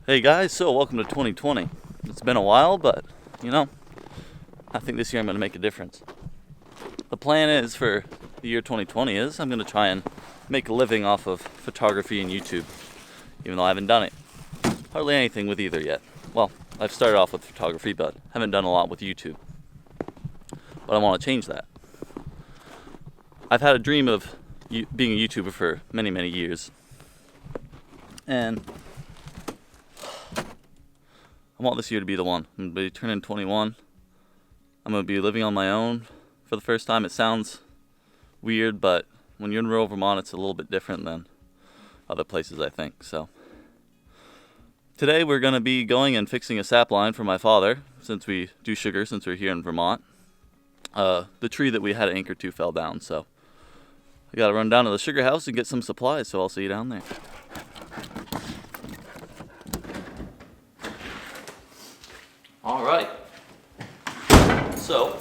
Hey guys, so welcome to 2020. It's been a while, but I think this year I'm going to make a difference. The plan is for the year 2020 is I'm going to try and make a living off of photography and YouTube, even though I haven't done it. Hardly anything with either yet. Well, I've started off with photography, but haven't done a lot with YouTube. But I want to change that. I've had a dream of being a YouTuber for many, many years. And I want this year to be the one. I'm going to be turning 21. I'm going to be living on my own for the first time. It sounds weird, but when you're in rural Vermont, it's a little bit different than other places, I think. So today we're going to be going and fixing a sap line for my father, since we do sugar, since we're here in Vermont. The tree that we had to anchor to fell down, so I got to run down to the sugar house and get some supplies, so I'll see you down there. All right, so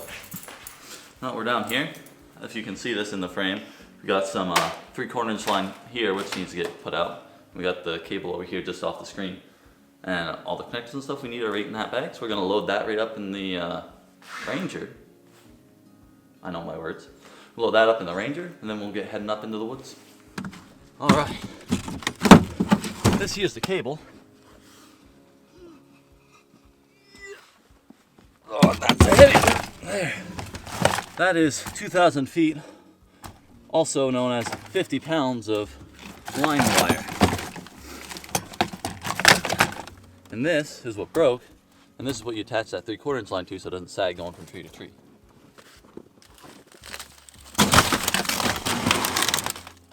now we're down here. If you can see this in the frame, we got some 3/4 inch line here, which needs to get put out. We got the cable over here just off the screen, and all the connectors and stuff we need are right in that bag. So we're gonna load that right up in the Ranger. I know my words. Load that up in the Ranger, and then we'll get heading up into the woods. All right, this here's the cable. Oh, that's a heavy one. There. That is 2,000 feet, also known as 50 pounds of line wire. And this is what broke, and this is what you attach that 3/4 inch line to so it doesn't sag going from tree to tree.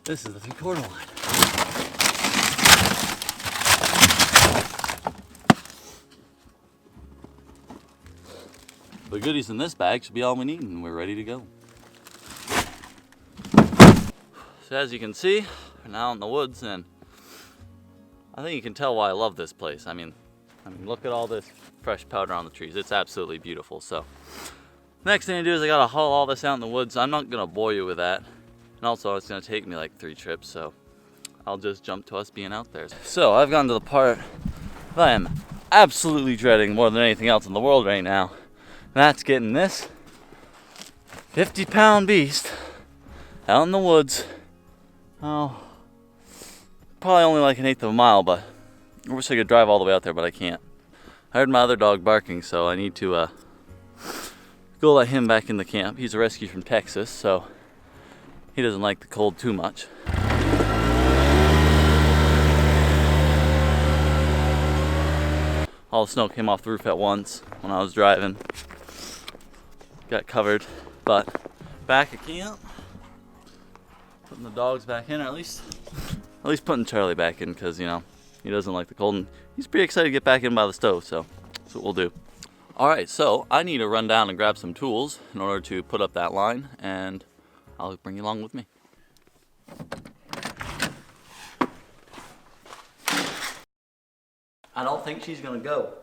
This is the 3/4 line. The goodies in this bag should be all we need, and we're ready to go. So as you can see, we're now in the woods, and I think you can tell why I love this place. I mean, look at all this fresh powder on the trees. It's absolutely beautiful. So next thing to do is I gotta haul all this out in the woods. I'm not gonna bore you with that. And also it's gonna take me like 3 trips, so I'll just jump to us being out there. So I've gotten to the part that I am absolutely dreading more than anything else in the world right now. And that's getting this 50-pound beast out in the woods. Oh, probably only like 1/8 of a mile, but I wish I could drive all the way out there, but I can't. I heard my other dog barking, so I need to go let him back in the camp. He's a rescue from Texas, so he doesn't like the cold too much. All the snow came off the roof at once when I was driving. Got covered, but back at camp, putting the dogs back in, or at least putting Charlie back in, because he doesn't like the cold, and he's pretty excited to get back in by the stove, so that's what we'll do. All right, so I need to run down and grab some tools in order to put up that line, and I'll bring you along with me. I don't think she's gonna go.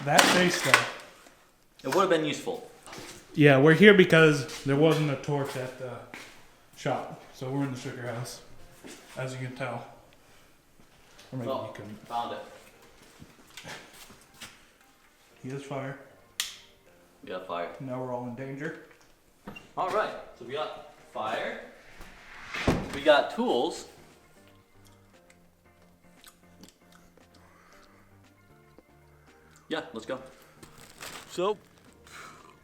That face though. It would have been useful. Yeah, we're here because there wasn't a torch at the shop, so we're in the sugar house, as you can tell. Or maybe you couldn't. Found it. He has fire. We got fire. Now we're all in danger. All right, so we got fire. We got tools. Yeah, let's go. So,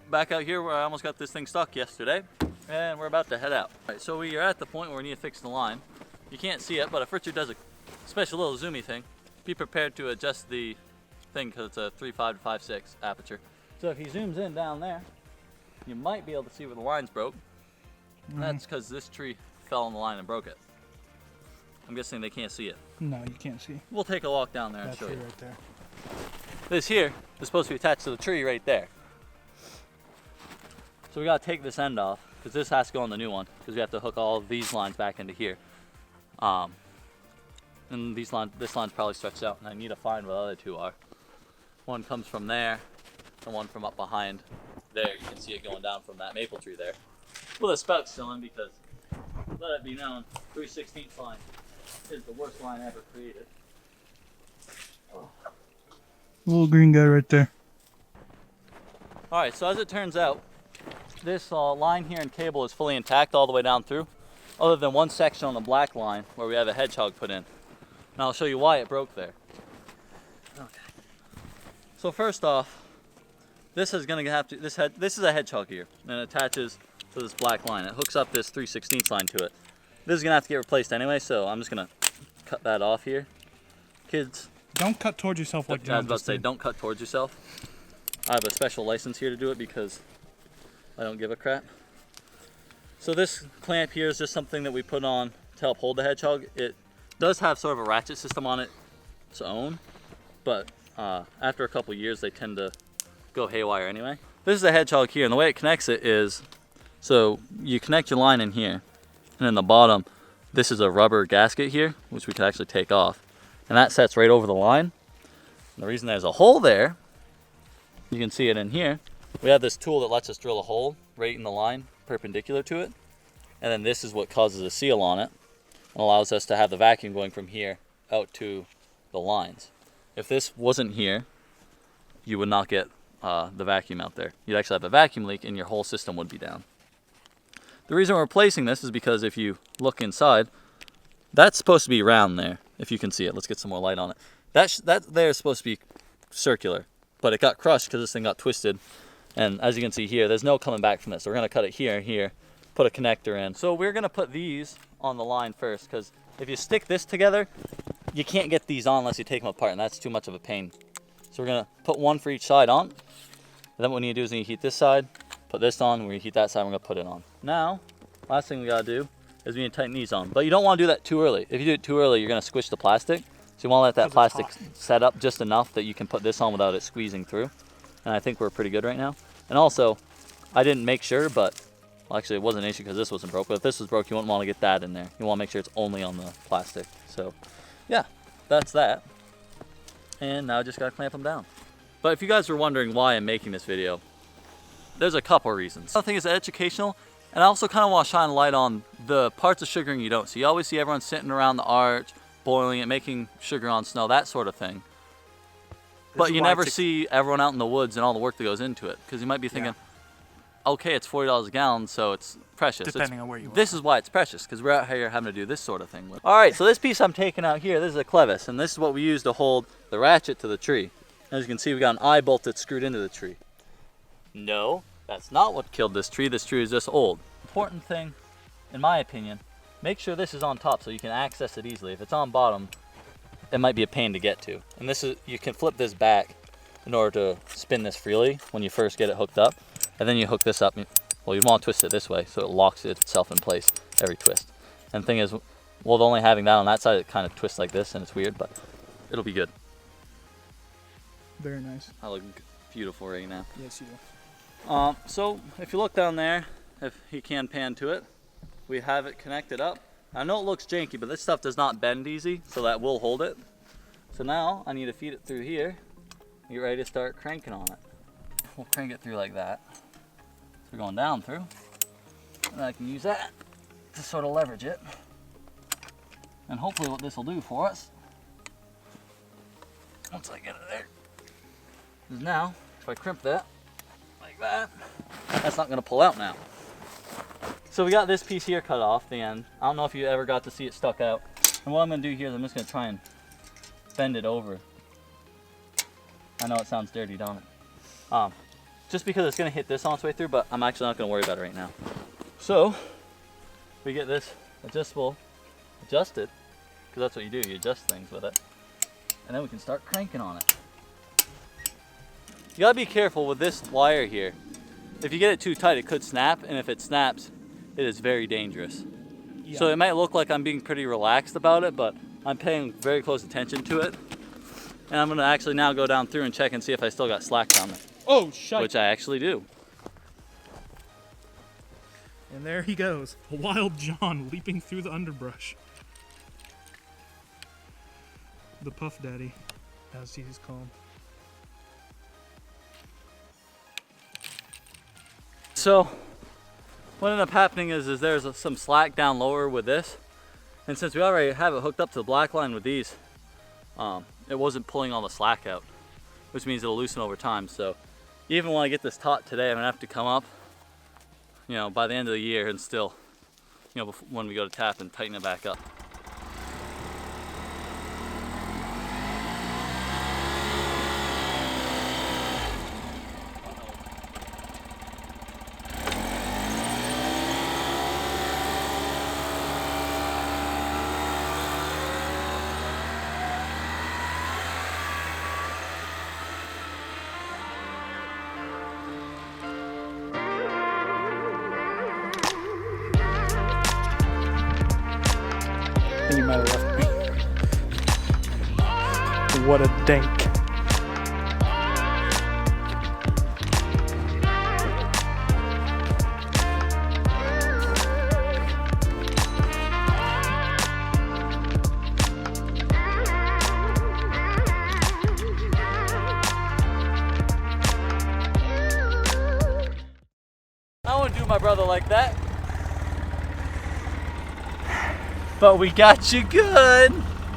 back out here where I almost got this thing stuck yesterday, and we're about to head out. All right, so we are at the point where we need to fix the line. You can't see it, but if Richard does a special little zoomy thing, be prepared to adjust the thing because it's a 3.5 to 5.6 aperture. So if he zooms in down there, you might be able to see where the line's broke. That's because this tree fell on the line and broke it. I'm guessing they can't see it. No, you can't see. We'll take a walk down there and show you. Right there. This here is supposed to be attached to the tree right there. So we gotta take this end off because this has to go on the new one because we have to hook all of these lines back into here. And this line's probably stretched out, and I need to find where the other two are. One comes from there, and one from up behind there. You can see it going down from that maple tree there. With a spout still in because, let it be known, 3/16 line is the worst line ever created. Little green guy right there. Alright, so as it turns out, this line here and cable is fully intact all the way down through, other than one section on the black line where we have a hedgehog put in. And I'll show you why it broke there. Okay. So first off, this is gonna have to, this is a hedgehog here, and it attaches to this black line. It hooks up this 3/16 line to it. This is gonna have to get replaced anyway, so I'm just gonna cut that off here. Kids, Don't cut towards yourself like I was about to say, don't cut towards yourself. I have a special license here to do it because I don't give a crap. So this clamp here is just something that we put on to help hold the hedgehog. It does have sort of a ratchet system on its own, but after a couple years they tend to go haywire anyway. This is a hedgehog here, and the way it connects it is, so you connect your line in here, and in the bottom, this is a rubber gasket here, which we could actually take off. And that sets right over the line. And the reason there's a hole there, you can see it in here, we have this tool that lets us drill a hole right in the line perpendicular to it. And then this is what causes a seal on it and allows us to have the vacuum going from here out to the lines. If this wasn't here, you would not get the vacuum out there. You'd actually have a vacuum leak and your whole system would be down. The reason we're replacing this is because if you look inside, that's supposed to be round there, if you can see it. Let's get some more light on it. That there is supposed to be circular, but it got crushed because this thing got twisted. And as you can see here, there's no coming back from this. So we're gonna cut it here and here, put a connector in. So we're gonna put these on the line first, because if you stick this together, you can't get these on unless you take them apart, and that's too much of a pain. So we're gonna put one for each side on. And then what we need to do is we need to heat this side, put this on, we heat that side, we're gonna put it on. Now, last thing we gotta do is we need to tighten these on. But you don't wanna do that too early. If you do it too early, you're gonna squish the plastic. So you wanna let that plastic set up just enough that you can put this on without it squeezing through. And I think we're pretty good right now. And also, I didn't make sure, but, well, actually it wasn't an issue because this wasn't broke. But if this was broke, you wouldn't wanna get that in there. You wanna make sure it's only on the plastic. So, yeah, that's that. And now I just gotta clamp them down. But if you guys were wondering why I'm making this video, there's a couple reasons. Another thing is educational, and I also kind of want to shine a light on the parts of sugaring you don't see. You always see everyone sitting around the arch, boiling it, making sugar on snow, that sort of thing. But you never see everyone out in the woods and all the work that goes into it, because you might be thinking, okay, it's $40 a gallon, so it's precious. Depending on where you are. This is why it's precious, because we're out here having to do this sort of thing with. All right, so this piece I'm taking out here, this is a clevis, and this is what we use to hold the ratchet to the tree. As you can see, we got an eye bolt that's screwed into the tree. No, that's not what killed this tree. This tree is just old. Important thing, in my opinion, make sure this is on top so you can access it easily. If it's on bottom, it might be a pain to get to. And this is, you can flip this back in order to spin this freely when you first get it hooked up. And then you hook this up, well, you want to twist it this way so it locks itself in place every twist. And the thing is, well, only having that on that side, it kind of twists like this and it's weird, but it'll be good. Very nice. I look beautiful right now. Yes, you do. So if you look down there, if you can pan to it, we have it connected up. I know it looks janky, but this stuff does not bend easy, so that will hold it. So now I need to feed it through here. Get ready to start cranking on it. We'll crank it through like that. So we're going down through. And I can use that to sort of leverage it. And hopefully what this will do for us, once I get it there, is now, if I crimp that, like that, that's not gonna pull out now. So we got this piece here cut off the end. I don't know if you ever got to see it stuck out. And what I'm gonna do here is I'm just gonna try and bend it over. I know it sounds dirty, don't it? Just because it's gonna hit this on its way through, but I'm actually not gonna worry about it right now. So, we get this adjusted, because that's what you do, you adjust things with it. And then we can start cranking on it. You gotta be careful with this wire here. If you get it too tight, it could snap, and if it snaps, it is very dangerous. Yeah. So it might look like I'm being pretty relaxed about it, but I'm paying very close attention to it. And I'm gonna actually now go down through and check and see if I still got slack down there. Oh, shite. Which I actually do. And there he goes, a wild John leaping through the underbrush. The Puff Daddy, as he's called. So what ended up happening is there's some slack down lower with this, And since we already have it hooked up to the black line with these, it wasn't pulling all the slack out, which means it'll loosen over time. So even when I get this taut today, I'm gonna have to come up, you know, by the end of the year and still, you know, when we go to tap and tighten it back up. And you might have left me. What a dink. I wouldn't do my brother like that. But we got you good.